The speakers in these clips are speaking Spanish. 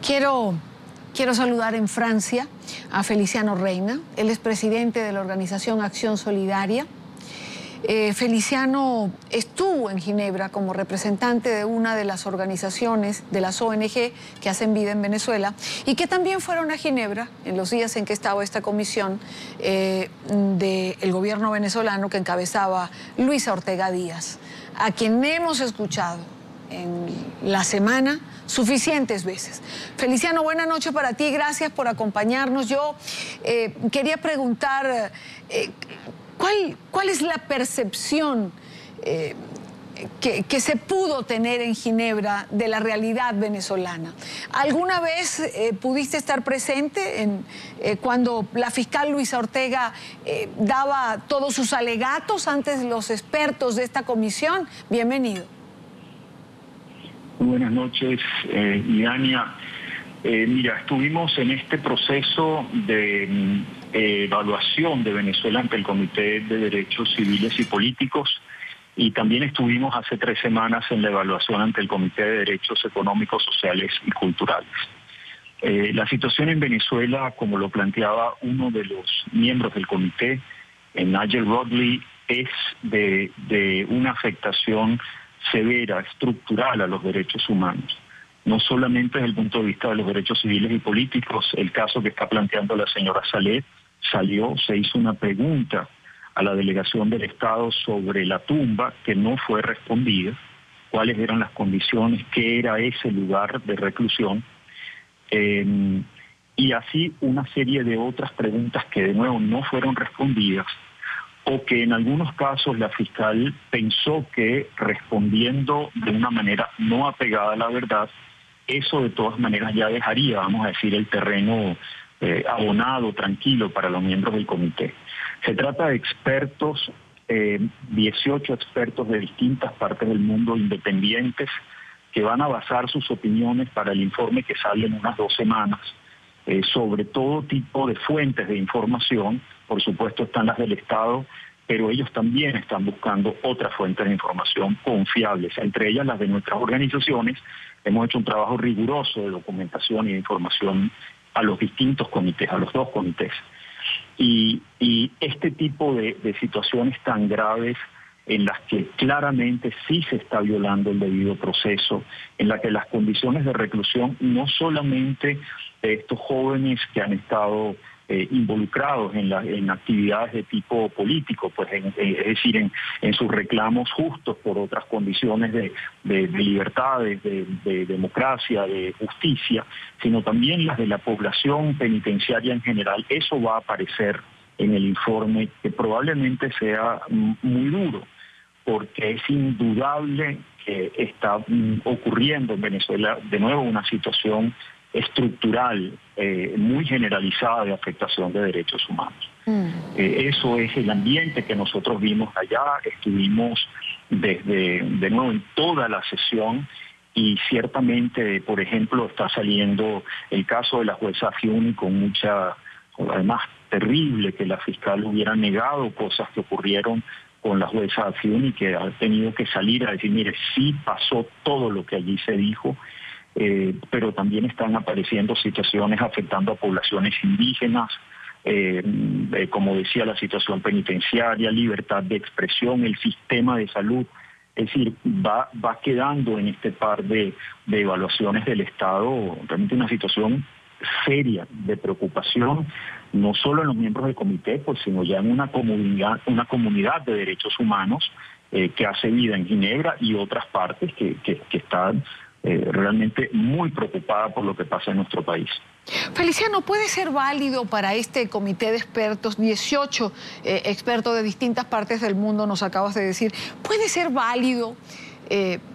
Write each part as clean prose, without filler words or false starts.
Quiero saludar en Francia a Feliciano Reina. Él es presidente de la organización Acción Solidaria. Feliciano estuvo en Ginebra como representante de una de las organizaciones, de las ONG que hacen vida en Venezuela, y que también fueron a Ginebra en los días en que estaba esta comisión del gobierno venezolano que encabezaba Luisa Ortega Díaz, a quien hemos escuchado en la semana suficientes veces. Feliciano, buena noche para ti, gracias por acompañarnos. Yo quería preguntar, ¿cuál es la percepción que se pudo tener en Ginebra de la realidad venezolana? ¿Alguna vez pudiste estar presente cuando la fiscal Luisa Ortega daba todos sus alegatos ante los expertos de esta comisión? Bienvenido. Buenas noches, Idania. Mira, estuvimos en este proceso de evaluación de Venezuela ante el Comité de Derechos Civiles y Políticos, y también estuvimos hace 3 semanas en la evaluación ante el Comité de Derechos Económicos, Sociales y Culturales. La situación en Venezuela, como lo planteaba uno de los miembros del comité, Nigel Rodley, es de una afectación severa, estructural a los derechos humanos. No solamente desde el punto de vista de los derechos civiles y políticos. El caso que está planteando la señora Salet se hizo una pregunta a la delegación del Estado sobre la tumba que no fue respondida, cuáles eran las condiciones, qué era ese lugar de reclusión, y así una serie de otras preguntas que de nuevo no fueron respondidas, o que en algunos casos la fiscal pensó que respondiendo de una manera no apegada a la verdad, eso de todas maneras ya dejaría, vamos a decir, el terreno abonado, tranquilo para los miembros del comité. Se trata de expertos, 18 expertos de distintas partes del mundo independientes, que van a basar sus opiniones para el informe que sale en unas 2 semanas, sobre todo tipo de fuentes de información. Por supuesto están las del Estado, pero ellos también están buscando otras fuentes de información confiables, entre ellas las de nuestras organizaciones. Hemos hecho un trabajo riguroso de documentación y de información a los distintos comités, a los 2 comités. Y este tipo de situaciones tan graves en las que claramente sí se está violando el debido proceso, en la que las condiciones de reclusión, no solamente de estos jóvenes que han estado involucrados en actividades de tipo político, pues es decir, en sus reclamos justos por otras condiciones de libertades, de democracia, de justicia, sino también las de la población penitenciaria en general. Eso va a aparecer en el informe, que probablemente sea muy duro, porque es indudable que está ocurriendo en Venezuela de nuevo una situación estructural, muy generalizada de afectación de derechos humanos. Eso es el ambiente que nosotros vimos allá. Estuvimos de nuevo en toda la sesión, y ciertamente, por ejemplo, está saliendo el caso de la jueza Fiuni con mucha, además terrible que la fiscal hubiera negado cosas que ocurrieron con la jueza Fiuni, que ha tenido que salir a decir, mire, sí pasó todo lo que allí se dijo. Pero también están apareciendo situaciones afectando a poblaciones indígenas, como decía, la situación penitenciaria, libertad de expresión, el sistema de salud. Es decir, va quedando en este par de evaluaciones del Estado realmente una situación seria de preocupación, no solo en los miembros del comité, pues, sino ya en una comunidad de derechos humanos que hace vida en Ginebra y otras partes que están realmente muy preocupada por lo que pasa en nuestro país. Feliciano, ¿puede ser válido para este comité de expertos, 18 expertos de distintas partes del mundo, nos acabas de decir, puede ser válido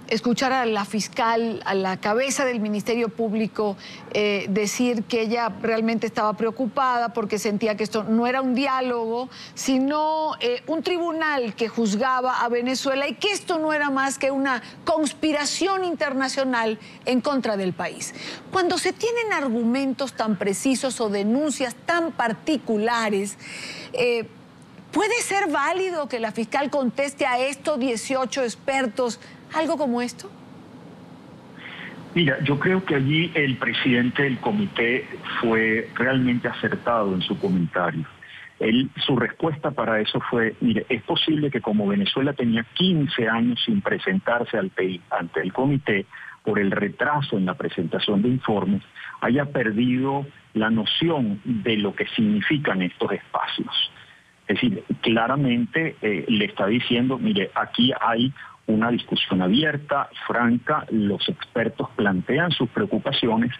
escuchar a la fiscal, a la cabeza del Ministerio Público, decir que ella realmente estaba preocupada porque sentía que esto no era un diálogo, sino un tribunal que juzgaba a Venezuela, y que esto no era más que una conspiración internacional en contra del país? Cuando se tienen argumentos tan precisos o denuncias tan particulares, ¿puede ser válido que la fiscal conteste a estos 18 expertos algo como esto? Mira, yo creo que allí el presidente del comité fue realmente acertado en su comentario. Su respuesta para eso fue, mire, es posible que como Venezuela tenía 15 años sin presentarse ante el comité por el retraso en la presentación de informes, haya perdido la noción de lo que significan estos espacios. Es decir, claramente le está diciendo, mire, aquí hay una discusión abierta, franca, los expertos plantean sus preocupaciones,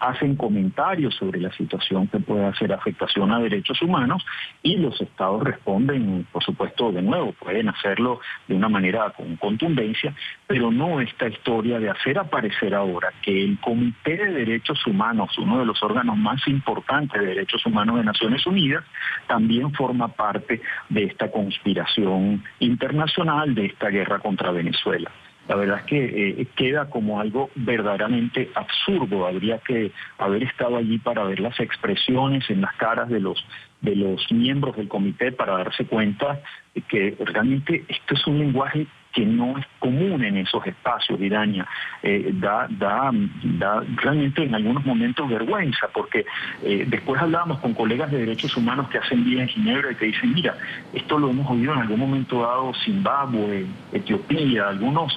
hacen comentarios sobre la situación que puede hacer afectación a derechos humanos y los estados responden, por supuesto, de nuevo, pueden hacerlo de una manera con contundencia, pero no esta historia de hacer aparecer ahora que el Comité de Derechos Humanos, uno de los órganos más importantes de derechos humanos de Naciones Unidas, también forma parte de esta conspiración internacional, de esta guerra contra Venezuela. La verdad es que queda como algo verdaderamente absurdo. Habría que haber estado allí para ver las expresiones en las caras de los miembros del comité para darse cuenta de que realmente esto es un lenguaje que no es común en esos espacios, Iraña. Da realmente en algunos momentos vergüenza, porque después hablábamos con colegas de derechos humanos que hacen vida en Ginebra y que dicen, mira, esto lo hemos oído en algún momento dado Zimbabue, Etiopía, algunos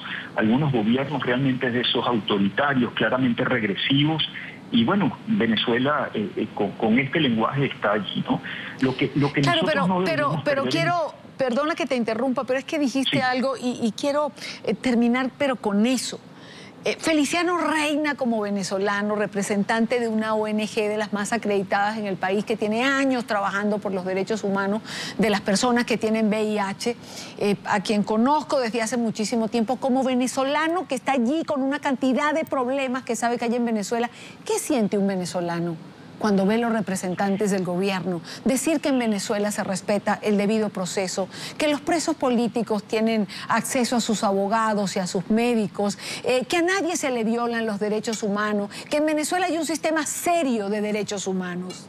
gobiernos realmente de esos autoritarios, claramente regresivos. Y bueno, Venezuela con este lenguaje está allí, ¿no? Lo que claro, nosotros pero quiero, perdona que te interrumpa, pero es que dijiste algo y quiero terminar, pero con eso. Feliciano Reina, como venezolano, representante de una ONG de las más acreditadas en el país, que tiene años trabajando por los derechos humanos de las personas que tienen VIH, a quien conozco desde hace muchísimo tiempo, como venezolano que está allí con una cantidad de problemas que sabe que hay en Venezuela. ¿Qué siente un venezolano cuando ve los representantes del gobierno decir que en Venezuela se respeta el debido proceso, que los presos políticos tienen acceso a sus abogados y a sus médicos, que a nadie se le violan los derechos humanos, que en Venezuela hay un sistema serio de derechos humanos?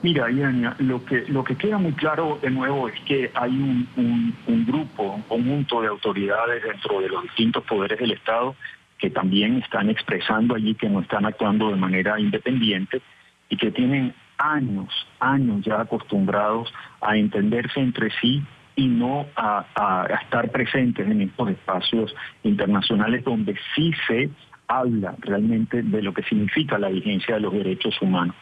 Mira, Iania, lo que queda muy claro de nuevo es que hay un grupo, un conjunto de autoridades dentro de los distintos poderes del Estado que también están expresando allí que no están actuando de manera independiente y que tienen años ya acostumbrados a entenderse entre sí y no a estar presentes en estos espacios internacionales donde sí se habla realmente de lo que significa la vigencia de los derechos humanos.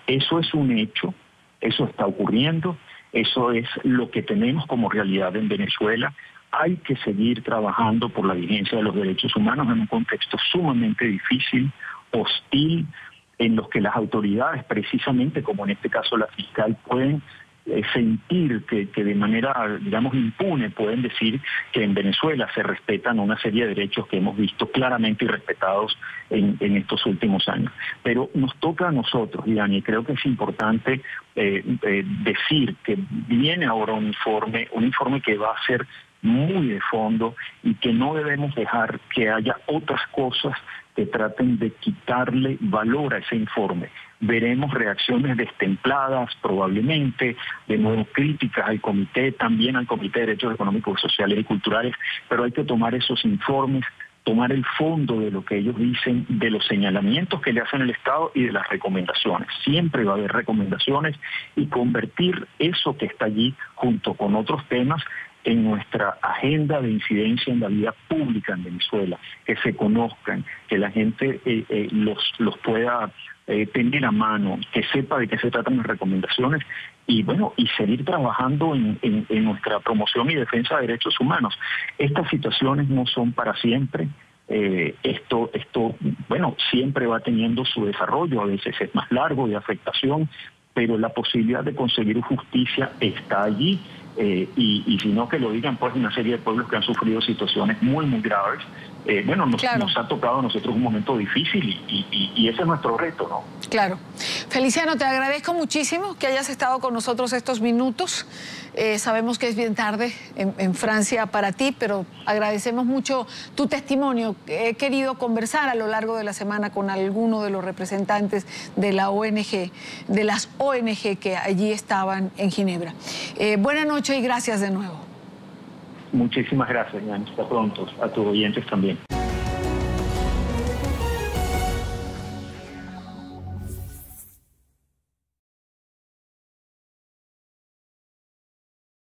Eso es un hecho, eso está ocurriendo, eso es lo que tenemos como realidad en Venezuela. Hay que seguir trabajando por la vigencia de los derechos humanos en un contexto sumamente difícil, hostil, en los que las autoridades, precisamente como en este caso la fiscal, pueden sentir que de manera, digamos, impune pueden decir que en Venezuela se respetan una serie de derechos que hemos visto claramente irrespetados en estos últimos años. Pero nos toca a nosotros, Irán, y creo que es importante decir que viene ahora un informe que va a ser muy de fondo y que no debemos dejar que haya otras cosas que traten de quitarle valor a ese informe. Veremos reacciones destempladas probablemente, de nuevo críticas al comité, también al Comité de Derechos Económicos, Sociales y Culturales, pero hay que tomar esos informes, tomar el fondo de lo que ellos dicen, de los señalamientos que le hacen el Estado y de las recomendaciones. Siempre va a haber recomendaciones y convertir eso que está allí junto con otros temas en nuestra agenda de incidencia en la vida pública en Venezuela, que se conozcan, que la gente los pueda tener a mano, que sepa de qué se tratan las recomendaciones y bueno, y seguir trabajando en nuestra promoción y defensa de derechos humanos. Estas situaciones no son para siempre. Esto, bueno, siempre va teniendo su desarrollo, a veces es más largo de afectación, pero la posibilidad de conseguir justicia está allí. Y si no, que lo digan pues una serie de pueblos que han sufrido situaciones muy graves. Bueno, nos ha tocado a nosotros un momento difícil y ese es nuestro reto, ¿no? Claro. Feliciano, te agradezco muchísimo que hayas estado con nosotros estos minutos. Sabemos que es bien tarde en Francia para ti, pero agradecemos mucho tu testimonio. He querido conversar a lo largo de la semana con alguno de los representantes de la ONG, de las ONG que allí estaban en Ginebra. Buenas noches y gracias de nuevo. Muchísimas gracias, Jan. Hasta pronto. A tus oyentes también.